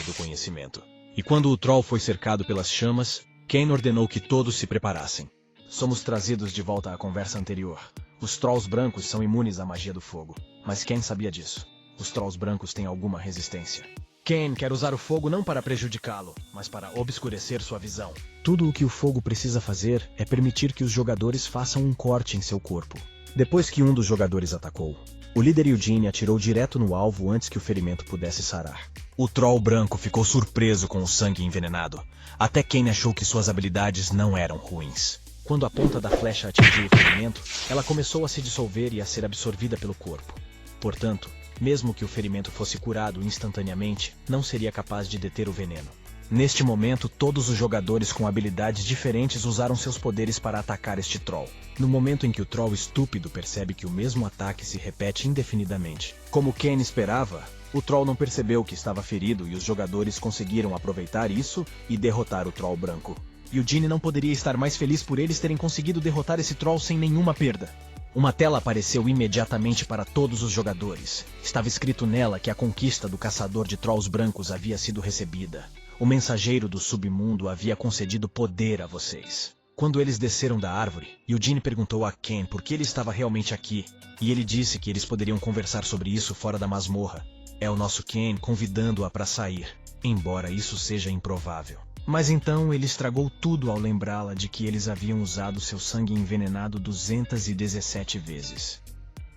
do conhecimento. E quando o Troll foi cercado pelas chamas, Kain ordenou que todos se preparassem. Somos trazidos de volta à conversa anterior. Os Trolls brancos são imunes à magia do fogo, mas Kain sabia disso. Os Trolls brancos têm alguma resistência. Kain quer usar o fogo não para prejudicá-lo, mas para obscurecer sua visão. Tudo o que o fogo precisa fazer é permitir que os jogadores façam um corte em seu corpo. Depois que um dos jogadores atacou, o líder Eugene atirou direto no alvo antes que o ferimento pudesse sarar. O Troll branco ficou surpreso com o sangue envenenado. Até Kain achou que suas habilidades não eram ruins. Quando a ponta da flecha atingiu o ferimento, ela começou a se dissolver e a ser absorvida pelo corpo. Portanto, mesmo que o ferimento fosse curado instantaneamente, não seria capaz de deter o veneno. Neste momento, todos os jogadores com habilidades diferentes usaram seus poderes para atacar este Troll. No momento em que o Troll estúpido percebe que o mesmo ataque se repete indefinidamente. Como Kain esperava, o Troll não percebeu que estava ferido e os jogadores conseguiram aproveitar isso e derrotar o Troll branco. Eugene não poderia estar mais feliz por eles terem conseguido derrotar esse Troll sem nenhuma perda. Uma tela apareceu imediatamente para todos os jogadores. Estava escrito nela que a conquista do caçador de Trolls brancos havia sido recebida. O mensageiro do submundo havia concedido poder a vocês. Quando eles desceram da árvore, Eugene perguntou a Kain por que ele estava realmente aqui, e ele disse que eles poderiam conversar sobre isso fora da masmorra. É o nosso Kain convidando-a para sair, embora isso seja improvável. Mas então ele estragou tudo ao lembrá-la de que eles haviam usado seu sangue envenenado 217 vezes.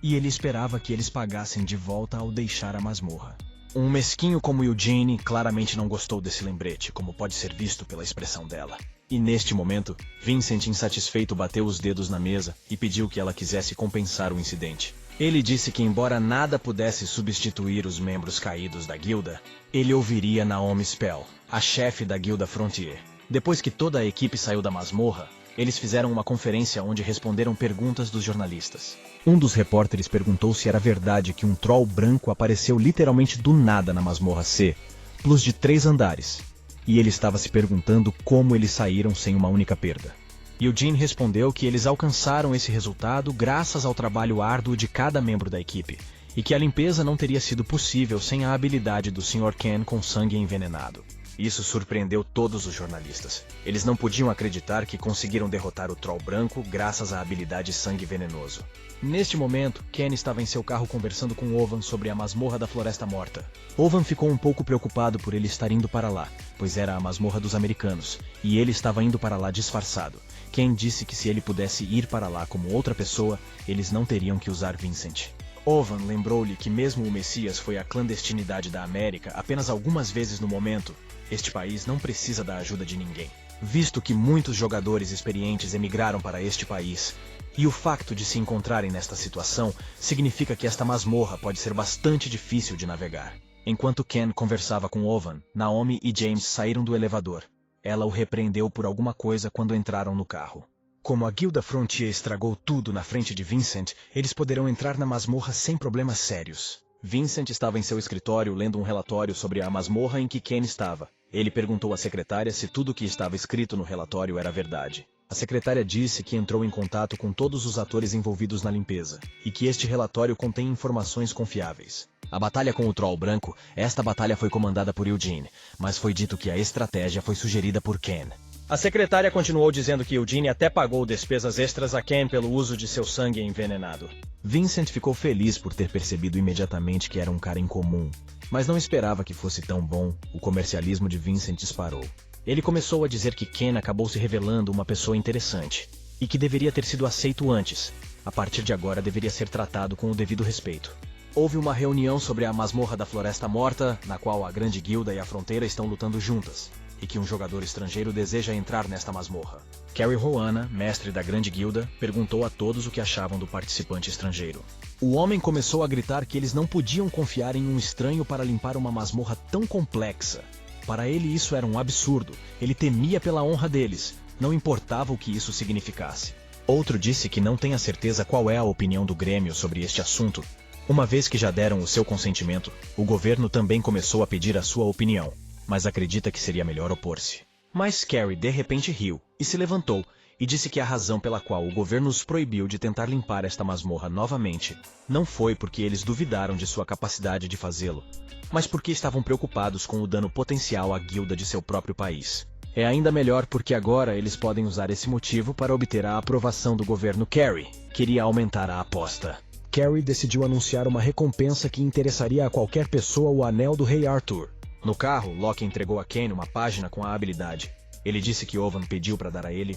E ele esperava que eles pagassem de volta ao deixar a masmorra. Um mesquinho como Eugene claramente não gostou desse lembrete, como pode ser visto pela expressão dela. E neste momento, Vincent insatisfeito bateu os dedos na mesa e pediu que ela quisesse compensar o incidente. Ele disse que embora nada pudesse substituir os membros caídos da guilda, ele ouviria Naomi Spell, a chefe da guilda Frontier. Depois que toda a equipe saiu da masmorra, eles fizeram uma conferência onde responderam perguntas dos jornalistas. Um dos repórteres perguntou se era verdade que um Troll branco apareceu literalmente do nada na masmorra C, plus de 3 andares, e ele estava se perguntando como eles saíram sem uma única perda. Eugene respondeu que eles alcançaram esse resultado graças ao trabalho árduo de cada membro da equipe, e que a limpeza não teria sido possível sem a habilidade do Sr. Kain com sangue envenenado. Isso surpreendeu todos os jornalistas. Eles não podiam acreditar que conseguiram derrotar o Troll branco graças à habilidade sangue venenoso. Neste momento, Kain estava em seu carro conversando com Ovan sobre a masmorra da Floresta Morta. Ovan ficou um pouco preocupado por ele estar indo para lá, pois era a masmorra dos americanos, e ele estava indo para lá disfarçado. Kain disse que se ele pudesse ir para lá como outra pessoa, eles não teriam que usar Vincent. Ovan lembrou-lhe que mesmo o Messias foi à clandestinidade da América apenas algumas vezes no momento, este país não precisa da ajuda de ninguém, visto que muitos jogadores experientes emigraram para este país. E o facto de se encontrarem nesta situação significa que esta masmorra pode ser bastante difícil de navegar. Enquanto Kain conversava com Ovan, Naomi e James saíram do elevador. Ela o repreendeu por alguma coisa quando entraram no carro. Como a Guilda Frontier estragou tudo na frente de Vincent, eles poderão entrar na masmorra sem problemas sérios. Vincent estava em seu escritório lendo um relatório sobre a masmorra em que Kain estava. Ele perguntou à secretária se tudo o que estava escrito no relatório era verdade. A secretária disse que entrou em contato com todos os atores envolvidos na limpeza, e que este relatório contém informações confiáveis. A batalha com o Troll branco, esta batalha foi comandada por Eugene, mas foi dito que a estratégia foi sugerida por Kain. A secretária continuou dizendo que Eugene até pagou despesas extras a Kain pelo uso de seu sangue envenenado. Vincent ficou feliz por ter percebido imediatamente que era um cara incomum, mas não esperava que fosse tão bom. O comercialismo de Vincent disparou. Ele começou a dizer que Kain acabou se revelando uma pessoa interessante, e que deveria ter sido aceito antes. A partir de agora deveria ser tratado com o devido respeito. Houve uma reunião sobre a masmorra da Floresta Morta, na qual a Grande Guilda e a Fronteira estão lutando juntas, e que um jogador estrangeiro deseja entrar nesta masmorra. Carrie Roana, mestre da Grande Guilda, perguntou a todos o que achavam do participante estrangeiro. O homem começou a gritar que eles não podiam confiar em um estranho para limpar uma masmorra tão complexa. Para ele isso era um absurdo, ele temia pela honra deles, não importava o que isso significasse. Outro disse que não tem a certeza qual é a opinião do Grêmio sobre este assunto. Uma vez que já deram o seu consentimento, o governo também começou a pedir a sua opinião, mas acredita que seria melhor opor-se. Mas Carrie de repente riu e se levantou, e disse que a razão pela qual o governo os proibiu de tentar limpar esta masmorra novamente não foi porque eles duvidaram de sua capacidade de fazê-lo, mas porque estavam preocupados com o dano potencial à guilda de seu próprio país. É ainda melhor porque agora eles podem usar esse motivo para obter a aprovação do governo. Carrie queria aumentar a aposta. Carrie decidiu anunciar uma recompensa que interessaria a qualquer pessoa o Anel do Rei Arthur. No carro, Locke entregou a Ken uma página com a habilidade. Ele disse que Owen pediu para dar a ele.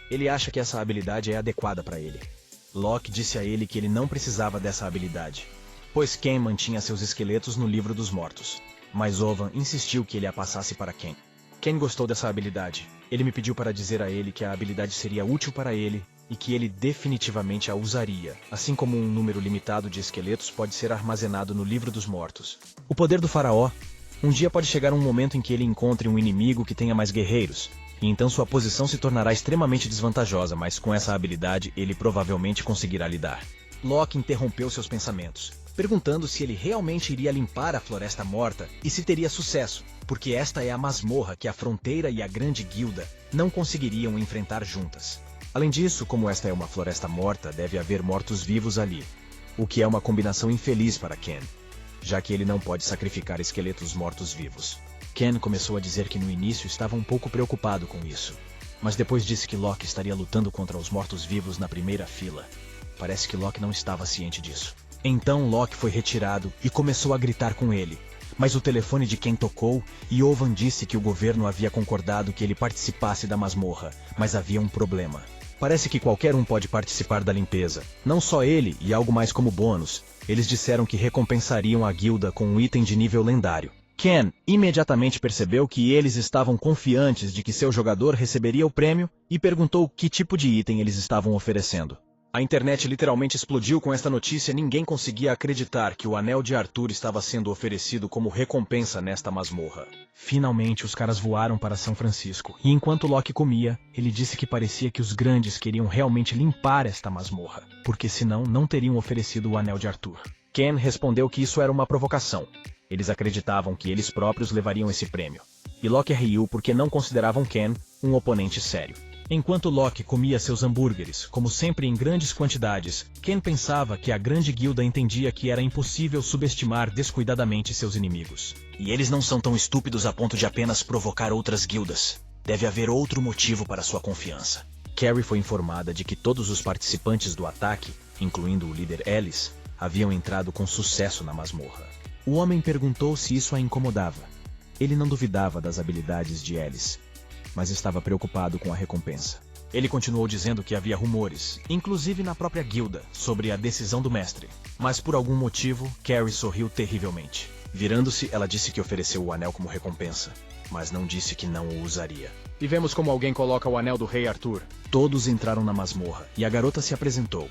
Ele acha que essa habilidade é adequada para ele. Locke disse a ele que ele não precisava dessa habilidade, pois Ken mantinha seus esqueletos no livro dos mortos. Mas Owen insistiu que ele a passasse para Ken. Ken gostou dessa habilidade. Ele me pediu para dizer a ele que a habilidade seria útil para ele e que ele definitivamente a usaria, assim como um número limitado de esqueletos pode ser armazenado no livro dos mortos. O poder do faraó. Um dia pode chegar um momento em que ele encontre um inimigo que tenha mais guerreiros, e então sua posição se tornará extremamente desvantajosa, mas com essa habilidade ele provavelmente conseguirá lidar. Locke interrompeu seus pensamentos, perguntando se ele realmente iria limpar a Floresta Morta e se teria sucesso, porque esta é a masmorra que a Fronteira e a Grande Guilda não conseguiriam enfrentar juntas. Além disso, como esta é uma floresta morta, deve haver mortos-vivos ali, o que é uma combinação infeliz para Ken, já que ele não pode sacrificar esqueletos mortos-vivos. Ken começou a dizer que no início estava um pouco preocupado com isso, mas depois disse que Locke estaria lutando contra os mortos-vivos na primeira fila. Parece que Locke não estava ciente disso. Então Locke foi retirado e começou a gritar com ele, mas o telefone de Ken tocou e Owen disse que o governo havia concordado que ele participasse da masmorra, mas havia um problema. Parece que qualquer um pode participar da limpeza, não só ele e algo mais como bônus. Eles disseram que recompensariam a guilda com um item de nível lendário. Ken imediatamente percebeu que eles estavam confiantes de que seu jogador receberia o prêmio e perguntou que tipo de item eles estavam oferecendo. A internet literalmente explodiu com esta notícia. Ninguém conseguia acreditar que o Anel de Arthur estava sendo oferecido como recompensa nesta masmorra. Finalmente os caras voaram para São Francisco, e enquanto Locke comia, ele disse que parecia que os grandes queriam realmente limpar esta masmorra, porque senão não teriam oferecido o Anel de Arthur. Ken respondeu que isso era uma provocação. Eles acreditavam que eles próprios levariam esse prêmio. E Locke riu porque não consideravam Ken um oponente sério. Enquanto Locke comia seus hambúrgueres, como sempre em grandes quantidades, Ken pensava que a Grande Guilda entendia que era impossível subestimar descuidadamente seus inimigos. E eles não são tão estúpidos a ponto de apenas provocar outras guildas. Deve haver outro motivo para sua confiança. Carrie foi informada de que todos os participantes do ataque, incluindo o líder Ellis, haviam entrado com sucesso na masmorra. O homem perguntou se isso a incomodava. Ele não duvidava das habilidades de Ellis, mas estava preocupado com a recompensa. Ele continuou dizendo que havia rumores, inclusive na própria guilda, sobre a decisão do mestre. Mas por algum motivo, Carrie sorriu terrivelmente. Virando-se, ela disse que ofereceu o anel como recompensa, mas não disse que não o usaria. E vemos como alguém coloca o anel do Rei Arthur. Todos entraram na masmorra, e a garota se apresentou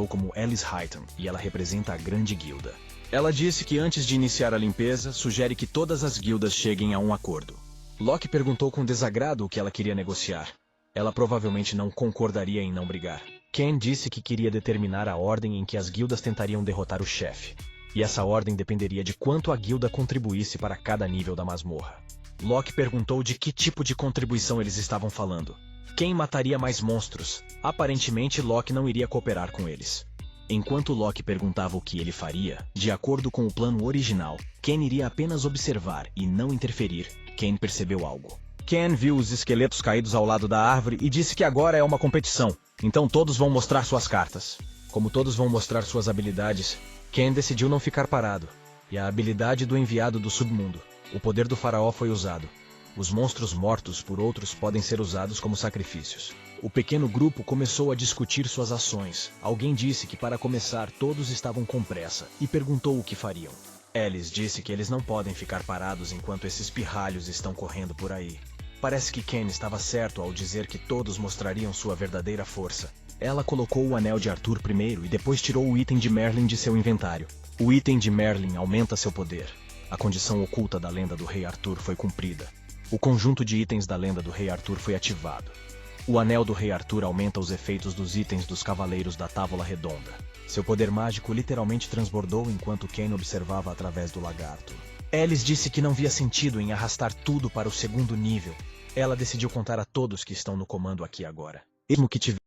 como Alice Highton, e ela representa a Grande Guilda. Ela disse que antes de iniciar a limpeza, sugere que todas as guildas cheguem a um acordo. Locke perguntou com desagrado o que ela queria negociar. Ela provavelmente não concordaria em não brigar. Ken disse que queria determinar a ordem em que as guildas tentariam derrotar o chefe. E essa ordem dependeria de quanto a guilda contribuísse para cada nível da masmorra. Locke perguntou de que tipo de contribuição eles estavam falando. Quem mataria mais monstros? Aparentemente Locke não iria cooperar com eles. Enquanto Locke perguntava o que ele faria, de acordo com o plano original, Ken iria apenas observar e não interferir. Ken percebeu algo. Ken viu os esqueletos caídos ao lado da árvore e disse que agora é uma competição, então todos vão mostrar suas cartas. Como todos vão mostrar suas habilidades, Ken decidiu não ficar parado. E a habilidade do enviado do submundo, o poder do faraó, foi usado. Os monstros mortos por outros podem ser usados como sacrifícios. O pequeno grupo começou a discutir suas ações. Alguém disse que para começar todos estavam com pressa e perguntou o que fariam. Alice disse que eles não podem ficar parados enquanto esses pirralhos estão correndo por aí. Parece que Ken estava certo ao dizer que todos mostrariam sua verdadeira força. Ela colocou o anel de Arthur primeiro e depois tirou o item de Merlin de seu inventário. O item de Merlin aumenta seu poder. A condição oculta da lenda do Rei Arthur foi cumprida. O conjunto de itens da lenda do Rei Arthur foi ativado. O anel do Rei Arthur aumenta os efeitos dos itens dos Cavaleiros da Távola Redonda. Seu poder mágico literalmente transbordou enquanto Ken observava através do lagarto. Alice disse que não via sentido em arrastar tudo para o segundo nível. Ela decidiu contar a todos que estão no comando aqui agora. Mesmo que tivesse